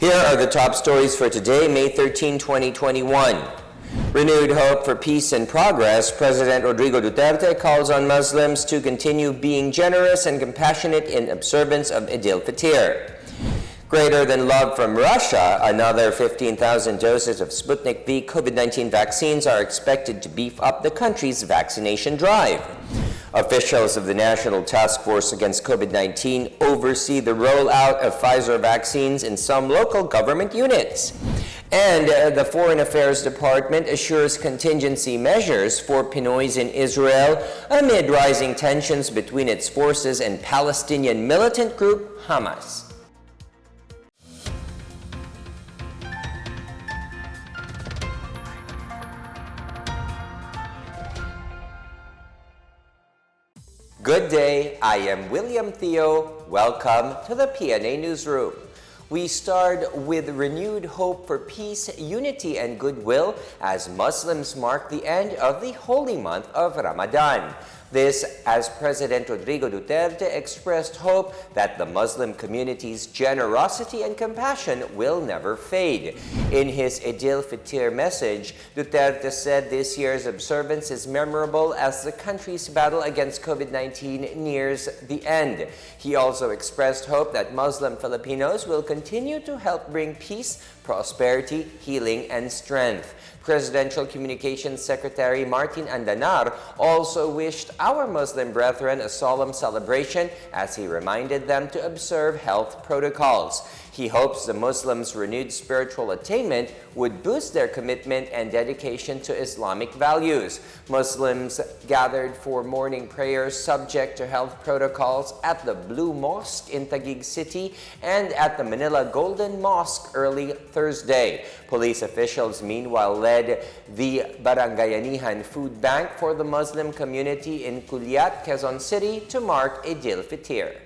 Here are the top stories for today, May 13, 2021. Renewed hope for peace and progress, President Rodrigo Duterte calls on Muslims to continue being generous and compassionate in observance of Eid al-Fitr. Greater than love from Russia, another 15,000 doses of Sputnik V COVID-19 vaccines are expected to beef up the country's vaccination drive. Officials of the National Task Force Against COVID-19 oversee the rollout of Pfizer vaccines in some local government units. And the Foreign Affairs Department assures contingency measures for Pinoys in Israel amid rising tensions between its forces and Palestinian militant group Hamas. Good day, I am William Theo. Welcome to the PNA Newsroom. We start with renewed hope for peace, unity, and goodwill as Muslims mark the end of the holy month of Ramadan. This as President Rodrigo Duterte expressed hope that the Muslim community's generosity and compassion will never fade. In his Eid al-Fitr message, Duterte said this year's observance is memorable as the country's battle against COVID-19 nears the end. He also expressed hope that Muslim Filipinos will continue to help bring peace, prosperity, healing, and strength. Presidential Communications Secretary Martin Andanar also wished our Muslim brethren a solemn celebration as he reminded them to observe health protocols. He hopes the Muslims' renewed spiritual attainment would boost their commitment and dedication to Islamic values. Muslims gathered for morning prayers subject to health protocols at the Blue Mosque in Taguig City and at the Manila Golden Mosque early Thursday. Police officials meanwhile led the Barangayanihan Food Bank for the Muslim community in Culiat, Quezon City to mark Eid al-Fitr.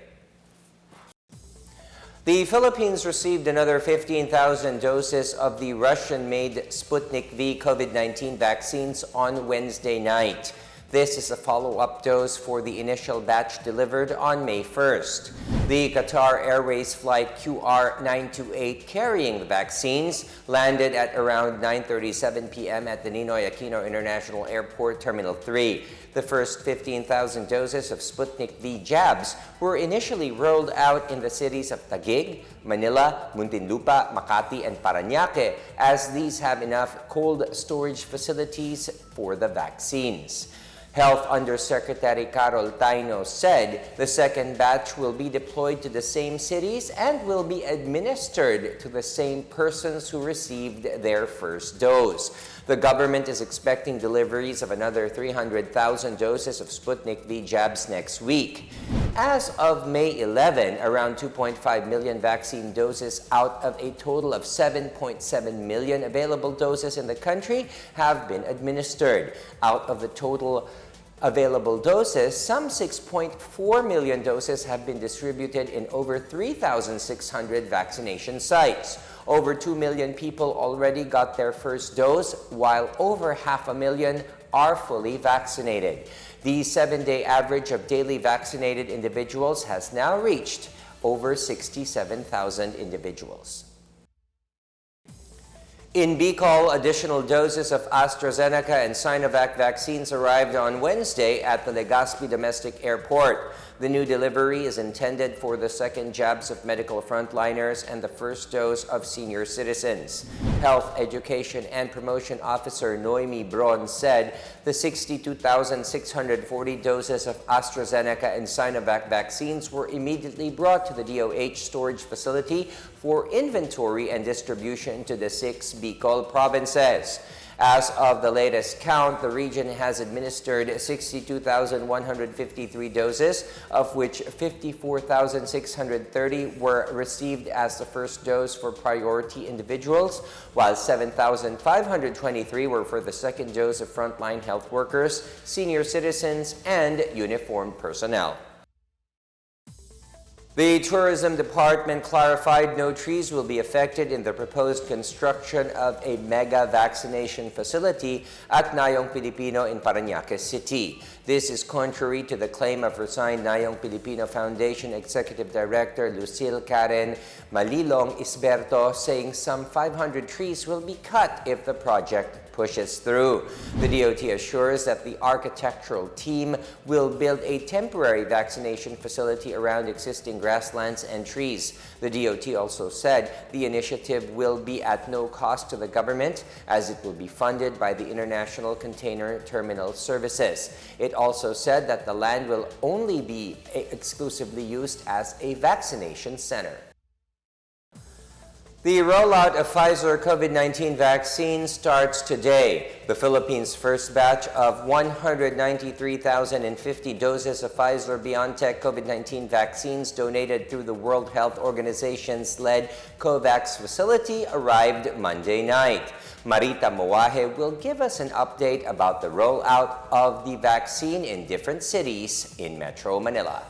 The Philippines received another 15,000 doses of the Russian-made Sputnik V COVID-19 vaccines on Wednesday night. This is a follow-up dose for the initial batch delivered on May 1st. The Qatar Airways flight QR928 carrying the vaccines landed at around 9:37 p.m. at the Ninoy Aquino International Airport Terminal 3. The first 15,000 doses of Sputnik V jabs were initially rolled out in the cities of Taguig, Manila, Muntinlupa, Makati, and Parañaque, as these have enough cold storage facilities for the vaccines. Health Undersecretary Carol Taino said the second batch will be deployed to the same cities and will be administered to the same persons who received their first dose. The government is expecting deliveries of another 300,000 doses of Sputnik V jabs next week. As of May 11, around 2.5 million vaccine doses out of a total of 7.7 million available doses in the country have been administered. Out of the total available doses, some 6.4 million doses have been distributed in over 3,600 vaccination sites. Over 2 million people already got their first dose, while over 500,000 are fully vaccinated. The 7-day average of daily vaccinated individuals has now reached over 67,000 individuals. In BICOL, additional doses of ASTRAZENECA and SINOVAC vaccines arrived on Wednesday at the Legazpi Domestic Airport. The new delivery is intended for the second jabs of medical frontliners and the first dose of senior citizens. Health, Education, and Promotion Officer Noemi Bron said the 62,640 doses of ASTRAZENECA and SINOVAC vaccines were immediately brought to the DOH storage facility for inventory and distribution to the 6 BICOL provinces. As of the latest count, the region has administered 62,153 doses, of which 54,630 were received as the first dose for priority individuals, while 7,523 were for the second dose of frontline health workers, senior citizens, and uniformed personnel. The Tourism Department clarified no trees will be affected in the proposed construction of a mega vaccination facility at Nayong Pilipino in Parañaque City. This is contrary to the claim of resigned Nayong Pilipino Foundation Executive Director Lucille Karen Malilong Isberto, saying some 500 trees will be cut if the project pushes through. The DOT assures that the architectural team will build a temporary vaccination facility around existing grasslands and trees. The DOT also said the initiative will be at no cost to the government, as it will be funded by the International Container Terminal Services. It also said that the land will only be exclusively used as a vaccination center. The rollout of Pfizer COVID-19 vaccine starts today. The Philippines' first batch of 193,050 doses of Pfizer-BioNTech COVID-19 vaccines donated through the World Health Organization's-led COVAX facility arrived Monday night. Marita Moahe will give us an update about the rollout of the vaccine in different cities in Metro Manila.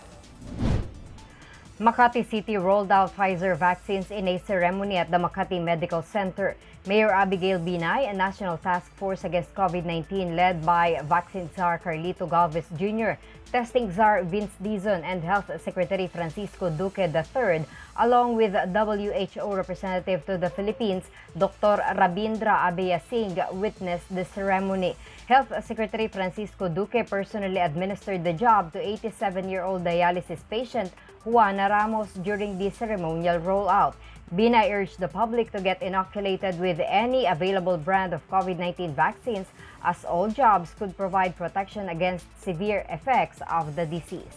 Makati City rolled out Pfizer vaccines in a ceremony at the Makati Medical Center. Mayor Abigail Binay and National Task Force Against COVID-19 led by Vaccine Czar Carlito Galvez Jr., Testing Czar Vince Dizon, and Health Secretary Francisco Duque III, along with WHO representative to the Philippines, Dr. Rabindra Abeyasing, witnessed the ceremony. Health Secretary Francisco Duque personally administered the jab to 87-year-old dialysis patient Juana Ramos during the ceremonial rollout. Binay urged the public to get inoculated with any available brand of COVID-19 vaccines, as all jabs could provide protection against severe effects of the disease.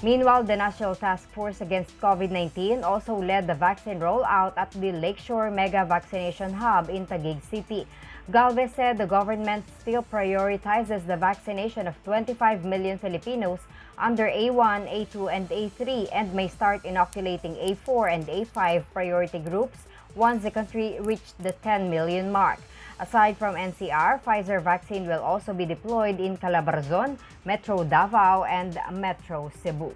Meanwhile, the National Task Force Against COVID-19 also led the vaccine rollout at the Lakeshore Mega Vaccination Hub in Taguig City. Galvez said the government still prioritizes the vaccination of 25 million Filipinos under A1, A2, and A3 and may start inoculating A4 and A5 priority groups once the country reached the 10 million mark. Aside from NCR, Pfizer vaccine will also be deployed in Calabarzon, Metro Davao, and Metro Cebu.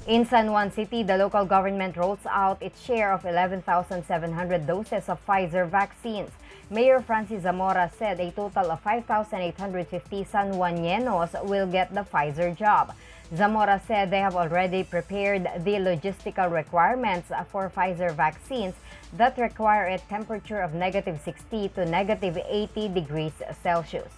In San Juan City, the local government rolls out its share of 11,700 doses of Pfizer vaccines. Mayor Francis Zamora said a total of 5,850 San Juaneños will get the Pfizer jab. Zamora said they have already prepared the logistical requirements for Pfizer vaccines that require a temperature of -60 to -80 degrees Celsius.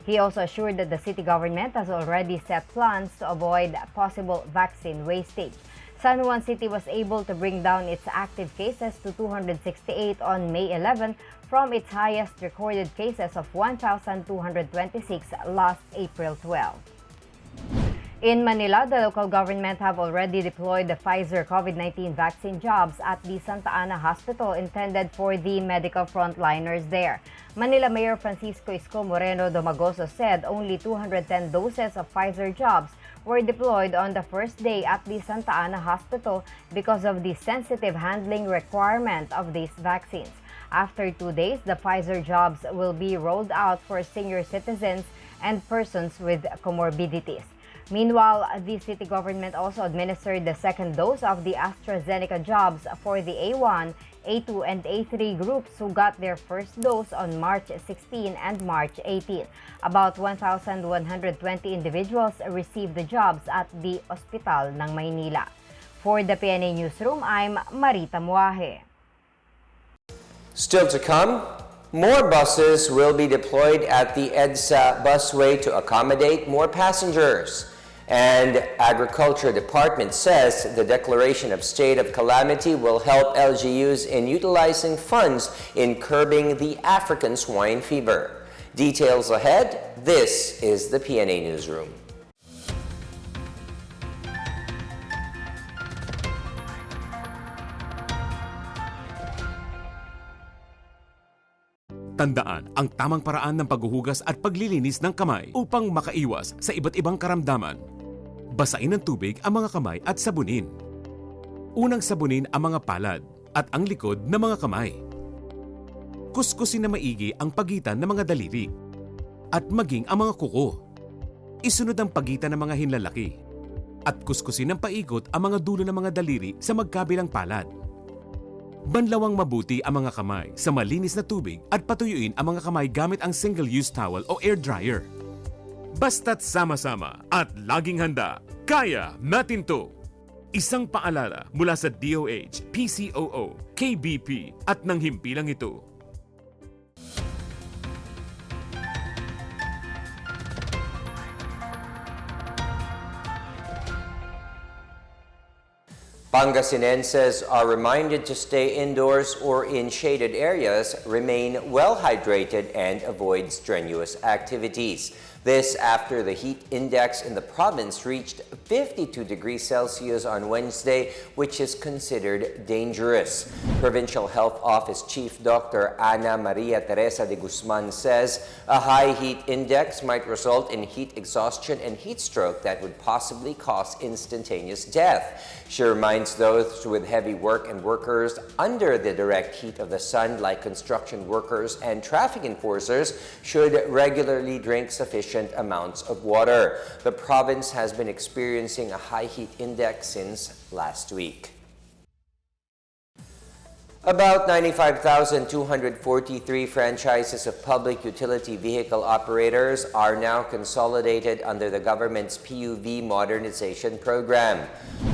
He also assured that the city government has already set plans to avoid possible vaccine wastage. San Juan City was able to bring down its active cases to 268 on May 11 from its highest recorded cases of 1,226 last April 12. In Manila, the local government have already deployed the Pfizer COVID-19 vaccine jobs at the Santa Ana Hospital intended for the medical frontliners there. Manila Mayor Francisco Isko Moreno Domagoso said only 210 doses of Pfizer jobs were deployed on the first day at the Santa Ana Hospital because of the sensitive handling requirement of these vaccines. After 2 days, the Pfizer jobs will be rolled out for senior citizens and persons with comorbidities. Meanwhile, the city government also administered the second dose of the ASTRAZENECA jobs for the A1, A2, and A3 groups who got their first dose on March 16 and March 18. About 1,120 individuals received the jobs at the Ospital ng Maynila. For the PNA Newsroom, I'm Marita Moahe. Still to come, more buses will be deployed at the EDSA busway to accommodate more passengers. And Agriculture Department says the declaration of state of calamity will help LGUs in utilizing funds in curbing the African swine fever. Details ahead. This is the PNA Newsroom. Tandaan ang tamang paraan ng paghuhugas at paglilinis ng kamay upang makaiwas sa iba't ibang karamdaman. Basain ng tubig ang mga kamay at sabunin. Unang sabunin ang mga palad at ang likod ng mga kamay. Kuskusin na maigi ang pagitan ng mga daliri at maging ang mga kuko. Isunod ang pagitan ng mga hinlalaki at kuskusin ng paikot ang mga dulo ng mga daliri sa magkabilang palad. Banlawang mabuti ang mga kamay sa malinis na tubig at patuyuin ang mga kamay gamit ang single-use towel o air dryer. Basta't sama-sama at laging handa, kaya natin to! Isang paalala mula sa DOH, PCOO, KBP at ng himpilang ito. Pangasinenses are reminded to stay indoors or in shaded areas, remain well hydrated, and avoid strenuous activities. This after the heat index in the province reached 52 degrees Celsius on Wednesday, which is considered dangerous. Provincial Health Office Chief Dr. Ana Maria Teresa de Guzman says a high heat index might result in heat exhaustion and heat stroke that would possibly cause instantaneous death. She reminds those with heavy work and workers under the direct heat of the sun, like construction workers and traffic enforcers, should regularly drink sufficient amounts of water. The province has been experiencing a high heat index since last week. About 95,243 franchises of public utility vehicle operators are now consolidated under the government's PUV modernization program.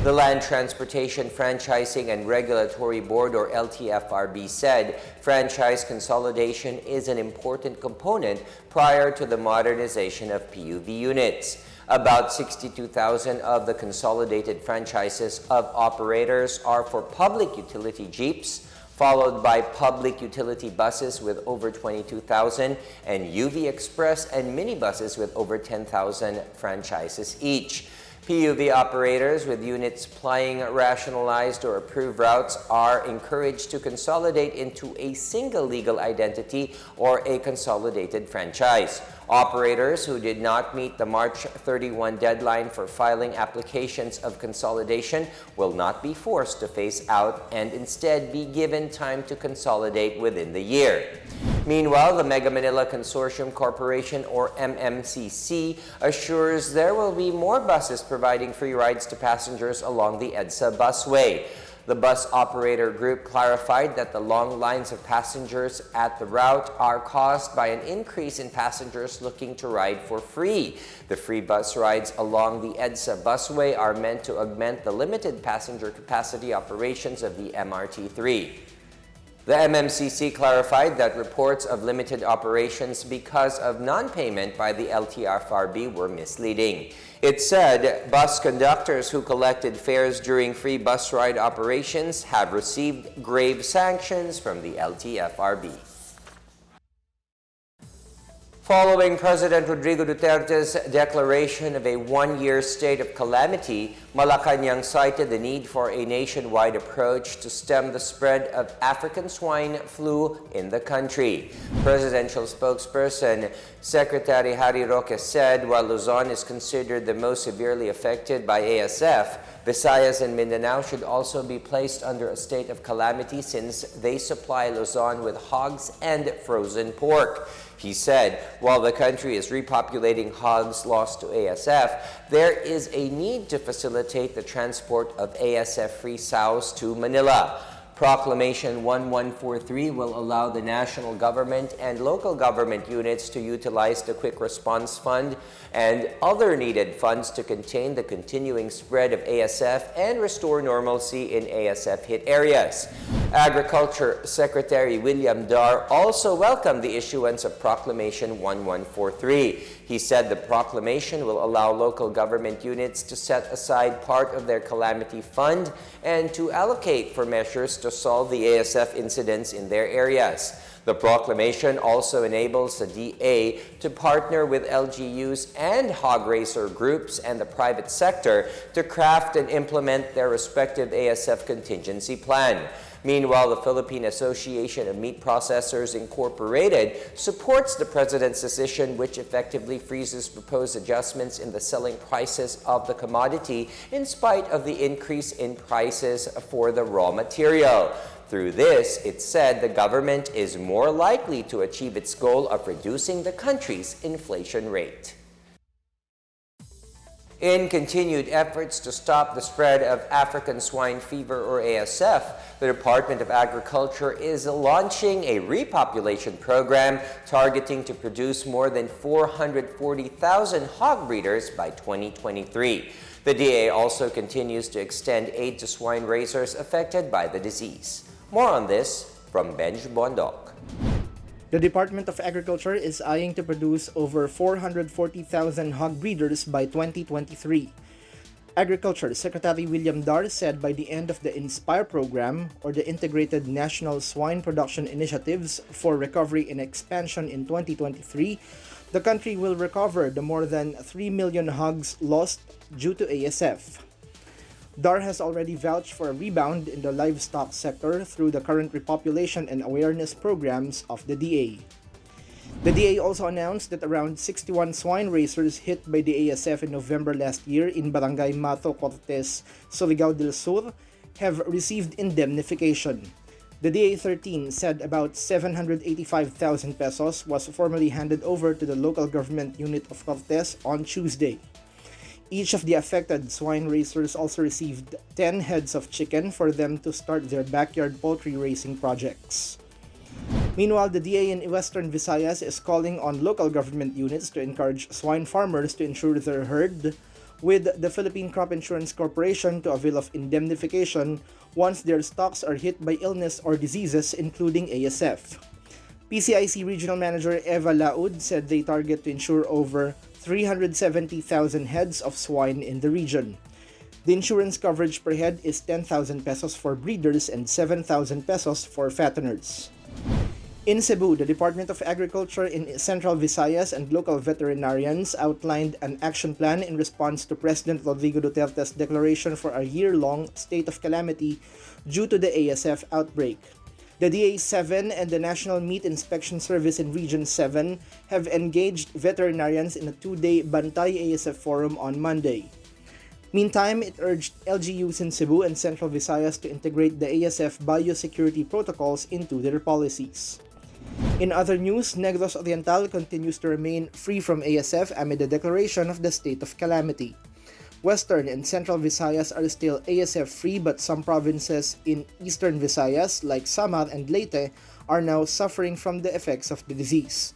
The Land Transportation Franchising and Regulatory Board, or LTFRB, said franchise consolidation is an important component prior to the modernization of PUV units. About 62,000 of the consolidated franchises of operators are for public utility jeeps, followed by public utility buses with over 22,000 and UV Express and minibuses with over 10,000 franchises each. PUV operators with units plying rationalized or approved routes are encouraged to consolidate into a single legal identity or a consolidated franchise. Operators who did not meet the March 31 deadline for filing applications of consolidation will not be forced to phase out and instead be given time to consolidate within the year. Meanwhile, the Mega Manila Consortium Corporation, or MMCC, assures there will be more buses providing free rides to passengers along the EDSA busway. The bus operator group clarified that the long lines of passengers at the route are caused by an increase in passengers looking to ride for free. The free bus rides along the EDSA busway are meant to augment the limited passenger capacity operations of the MRT-3. The MMCC clarified that reports of limited operations because of non-payment by the LTFRB were misleading. It said bus conductors who collected fares during free bus ride operations have received grave sanctions from the LTFRB. Following President Rodrigo Duterte's declaration of a one-year state of calamity, Malacanang cited the need for a nationwide approach to stem the spread of African swine flu in the country. Presidential spokesperson Secretary Harry Roque said while Luzon is considered the most severely affected by ASF, Visayas and Mindanao should also be placed under a state of calamity since they supply Luzon with hogs and frozen pork. He said, while the country is repopulating hogs lost to ASF, there is a need to facilitate the transport of ASF-free sows to Manila. Proclamation 1143 will allow the national government and local government units to utilize the Quick Response Fund and other needed funds to contain the continuing spread of ASF and restore normalcy in ASF-hit areas. Agriculture Secretary William Dar also welcomed the issuance of Proclamation 1143. He said the proclamation will allow local government units to set aside part of their calamity fund and to allocate for measures to solve the ASF incidents in their areas. The proclamation also enables the DA to partner with LGUs and hog raiser groups and the private sector to craft and implement their respective ASF contingency plan. Meanwhile, the Philippine Association of Meat Processors Incorporated supports the President's decision, which effectively freezes proposed adjustments in the selling prices of the commodity in spite of the increase in prices for the raw material. Through this, it said the government is more likely to achieve its goal of reducing the country's inflation rate. In continued efforts to stop the spread of African swine fever or ASF, the Department of Agriculture is launching a repopulation program targeting to produce more than 440,000 hog breeders by 2023. The DA also continues to extend aid to swine raisers affected by the disease. More on this from Benj Bondok. The Department of Agriculture is eyeing to produce over 440,000 hog breeders by 2023. Agriculture Secretary William Dar said by the end of the INSPIRE program, or the Integrated National Swine Production Initiatives for Recovery and Expansion in 2023, the country will recover the more than 3 million hogs lost due to ASF. Dar has already vouched for a rebound in the livestock sector through the current repopulation and awareness programs of the DA. The DA also announced that around 61 swine raisers hit by the ASF in November last year in Barangay Mato Cortes, Surigao del Sur have received indemnification. The DA-13 said about 785,000 pesos was formally handed over to the local government unit of Cortes on Tuesday. Each of the affected swine raisers also received 10 heads of chicken for them to start their backyard poultry raising projects. Meanwhile, the DA in Western Visayas is calling on local government units to encourage swine farmers to insure their herd with the Philippine Crop Insurance Corporation to avail of indemnification once their stocks are hit by illness or diseases including ASF. PCIC Regional Manager Eva Laud said they target to insure over 370,000 heads of swine in the region. The insurance coverage per head is 10,000 pesos for breeders and 7,000 pesos for fatteners. In Cebu, the Department of Agriculture in Central Visayas and local veterinarians outlined an action plan in response to President Rodrigo Duterte's declaration for a year-long state of calamity due to the ASF outbreak. The DA-7 and the National Meat Inspection Service in Region 7 have engaged veterinarians in a two-day Bantay ASF forum on Monday. Meantime, it urged LGUs in Cebu and Central Visayas to integrate the ASF biosecurity protocols into their policies. In other news, Negros Oriental continues to remain free from ASF amid the declaration of the state of calamity. Western and Central Visayas are still ASF-free, but some provinces in Eastern Visayas, like Samar and Leyte, are now suffering from the effects of the disease.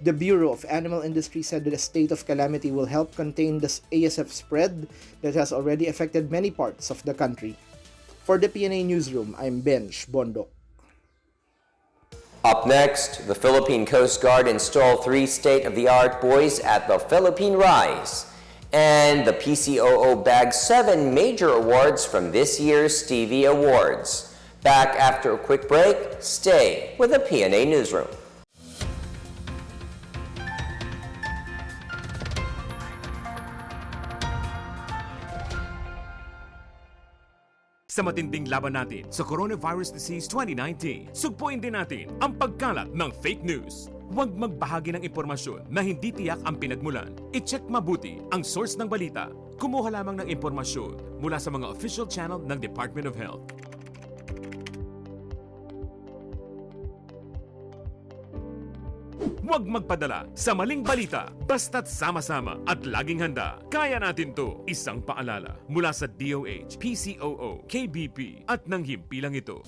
The Bureau of Animal Industry said that the state of calamity will help contain the ASF spread that has already affected many parts of the country. For the PNA Newsroom, I'm Benj Bondok. Up next, the Philippine Coast Guard installed 3 state-of-the-art buoys at the Philippine Rise. And the PCOO bagged 7 major awards from this year's Stevie Awards. Back after a quick break, stay with the PNA Newsroom. Sa matinding laban natin sa Coronavirus Disease 2019, sugpuin din natin ang pagkalat ng fake news. Huwag magbahagi ng impormasyon na hindi tiyak ang pinagmulan. I-check mabuti ang source ng balita. Kumuha lamang ng impormasyon mula sa mga official channel ng Department of Health. Huwag magpadala sa maling balita, basta't sama-sama at laging handa. Kaya natin to. Isang paalala mula sa DOH, PCOO, KBP at ng himpilang ito.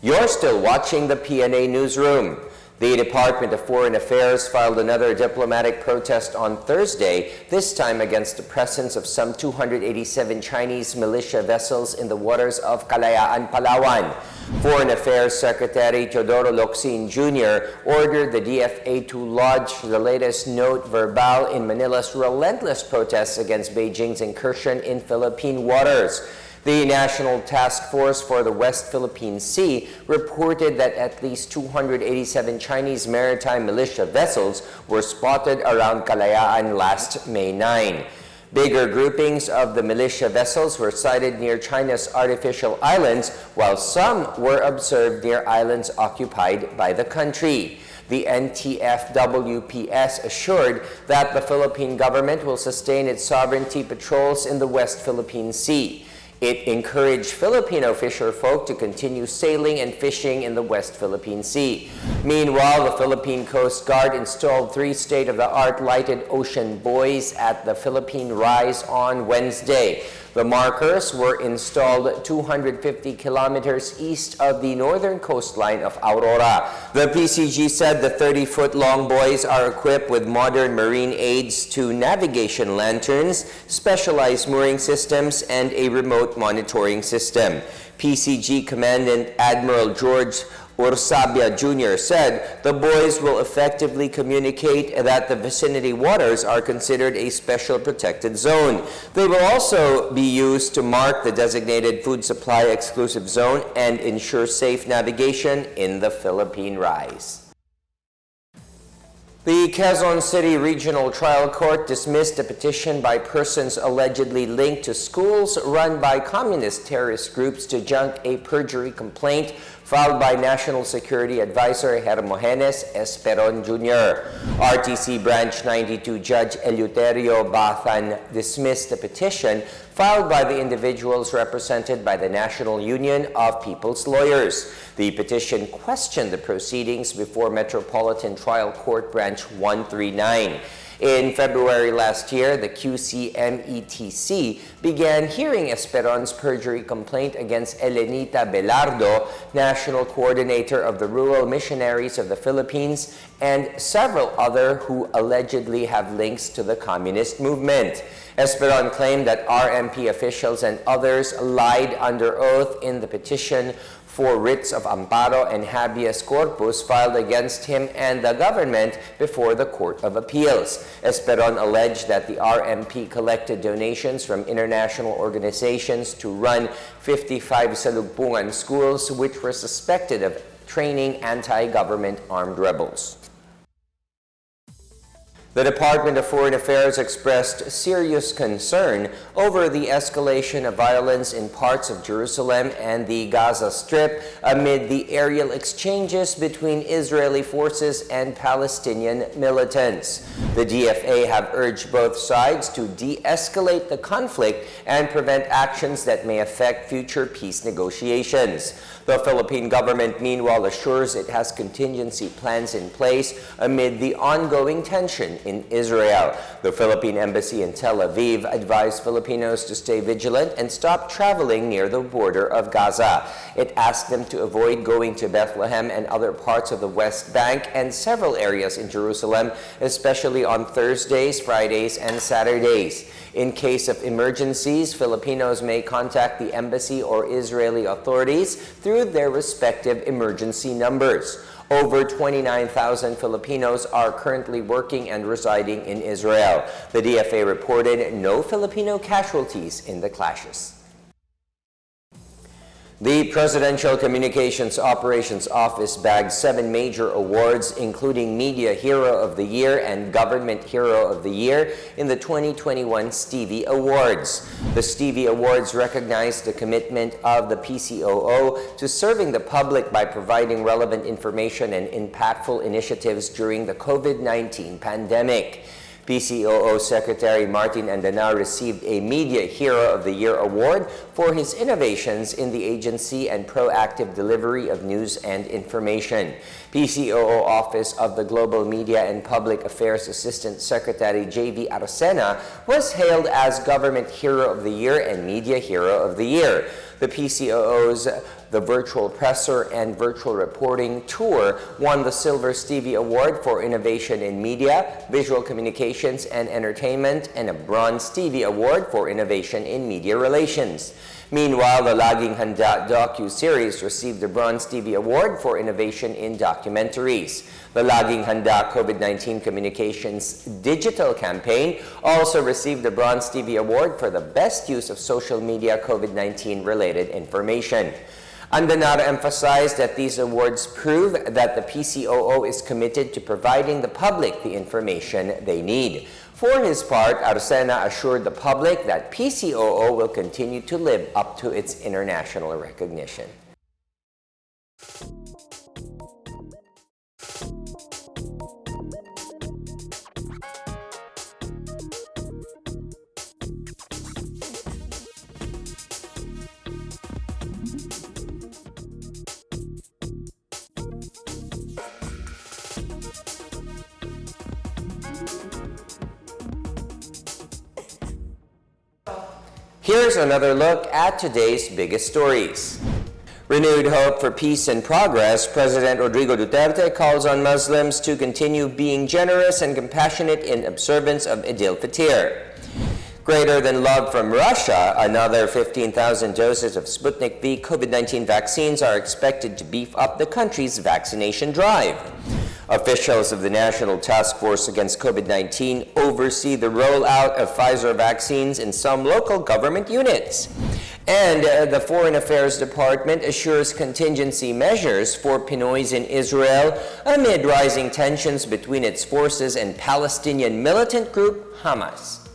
You're still watching the PNA Newsroom. The Department of Foreign Affairs filed another diplomatic protest on Thursday, this time against the presence of some 287 Chinese militia vessels in the waters of Kalayaan, Palawan. Foreign Affairs Secretary Teodoro Locsin Jr. ordered the DFA to lodge the latest note verbal in Manila's relentless protests against Beijing's incursion in Philippine waters. The National Task Force for the West Philippine Sea reported that at least 287 Chinese maritime militia vessels were spotted around Kalayaan last May 9. Bigger groupings of the militia vessels were sighted near China's artificial islands, while some were observed near islands occupied by the country. The NTF-WPS assured that the Philippine government will sustain its sovereignty patrols in the West Philippine Sea. It encouraged Filipino fisherfolk to continue sailing and fishing in the West Philippine Sea. Meanwhile, the Philippine Coast Guard installed 3 state-of-the-art lighted ocean buoys at the Philippine Rise on Wednesday. The markers were installed 250 kilometers east of the northern coastline of Aurora. The PCG said the 30-foot-long buoys are equipped with modern marine aids to navigation lanterns, specialized mooring systems, and a remote monitoring system. PCG Commandant Admiral George Ursabia Jr. said the buoys will effectively communicate that the vicinity waters are considered a special protected zone. They will also be used to mark the designated food supply exclusive zone and ensure safe navigation in the Philippine Rise. The Quezon City Regional Trial Court dismissed a petition by persons allegedly linked to schools run by communist terrorist groups to junk a perjury complaint filed by National Security Advisor Hermogenes Esperon Jr. RTC Branch 92 Judge Eleuterio Bathan dismissed the petition filed by the individuals represented by the National Union of People's Lawyers. The petition questioned the proceedings before Metropolitan Trial Court Branch 139. In February last year, the QCMETC began hearing Esperon's perjury complaint against Elenita Belardo, National Coordinator of the Rural Missionaries of the Philippines, and several others who allegedly have links to the communist movement. Esperon claimed that RMP officials and others lied under oath in the petition for writs of amparo and habeas corpus filed against him and the government before the Court of Appeals. Esperon alleged that the RMP collected donations from international organizations to run 55 salugpungan schools which were suspected of training anti-government armed rebels. The Department of Foreign Affairs expressed serious concern over the escalation of violence in parts of Jerusalem and the Gaza Strip amid the aerial exchanges between Israeli forces and Palestinian militants. The DFA have urged both sides to de-escalate the conflict and prevent actions that may affect future peace negotiations. The Philippine government, meanwhile, assures it has contingency plans in place amid the ongoing tension in Israel. The Philippine Embassy in Tel Aviv advised Filipinos to stay vigilant and stop traveling near the border of Gaza. It asked them to avoid going to Bethlehem and other parts of the West Bank and several areas in Jerusalem, especially on Thursdays, Fridays, and Saturdays. In case of emergencies, Filipinos may contact the embassy or Israeli authorities through their respective emergency numbers. Over 29,000 Filipinos are currently working and residing in Israel. The DFA reported no Filipino casualties in the clashes. The Presidential Communications Operations Office bagged 7 major awards, including Media Hero of the Year and Government Hero of the Year in the 2021 Stevie Awards. The Stevie Awards recognize the commitment of the PCOO to serving the public by providing relevant information and impactful initiatives during the COVID-19 pandemic. PCOO Secretary Martin Andanar received a Media Hero of the Year award for his innovations in the agency and proactive delivery of news and information. PCOO Office of the Global Media and Public Affairs Assistant Secretary J.V. Arcena was hailed as Government Hero of the Year and Media Hero of the Year. The PCOO's The Virtual Presser and Virtual Reporting Tour won the Silver Stevie Award for Innovation in Media, Visual Communications and Entertainment, and a Bronze Stevie Award for Innovation in Media Relations. Meanwhile, the Laging Handa docu-series received the Bronze Stevie Award for Innovation in Documentaries. The Laging Handa COVID-19 Communications Digital Campaign also received the Bronze Stevie Award for the best use of social media COVID-19 related information. Andanar emphasized that these awards prove that the PCOO is committed to providing the public the information they need. For his part, Arcena assured the public that PCOO will continue to live up to its international recognition. Here's another look at today's biggest stories. Renewed hope for peace and progress, President Rodrigo Duterte calls on Muslims to continue being generous and compassionate in observance of Eid al-Fitr. Greater than love from Russia, another 15,000 doses of Sputnik V COVID-19 vaccines are expected to beef up the country's vaccination drive. Officials of the National Task Force Against COVID-19 oversee the rollout of Pfizer vaccines in some local government units. And the Foreign Affairs Department assures contingency measures for Pinoys in Israel amid rising tensions between its forces and Palestinian militant group Hamas.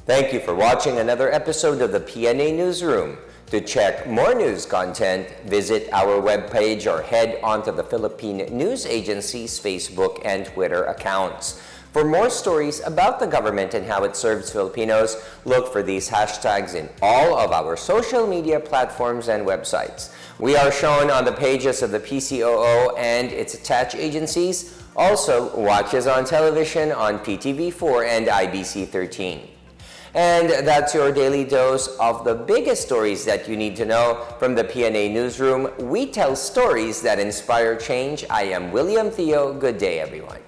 Thank you for watching another episode of the PNA Newsroom. To check more news content, visit our webpage or head onto the Philippine News Agency's Facebook and Twitter accounts. For more stories about the government and how it serves Filipinos, look for these hashtags in all of our social media platforms and websites. We are shown on the pages of the PCOO and its attached agencies. Also, watch us on television on PTV4 and IBC 13. And that's your daily dose of the biggest stories that you need to know from the PNA Newsroom. We tell stories that inspire change. I am William Theo. Good day, everyone.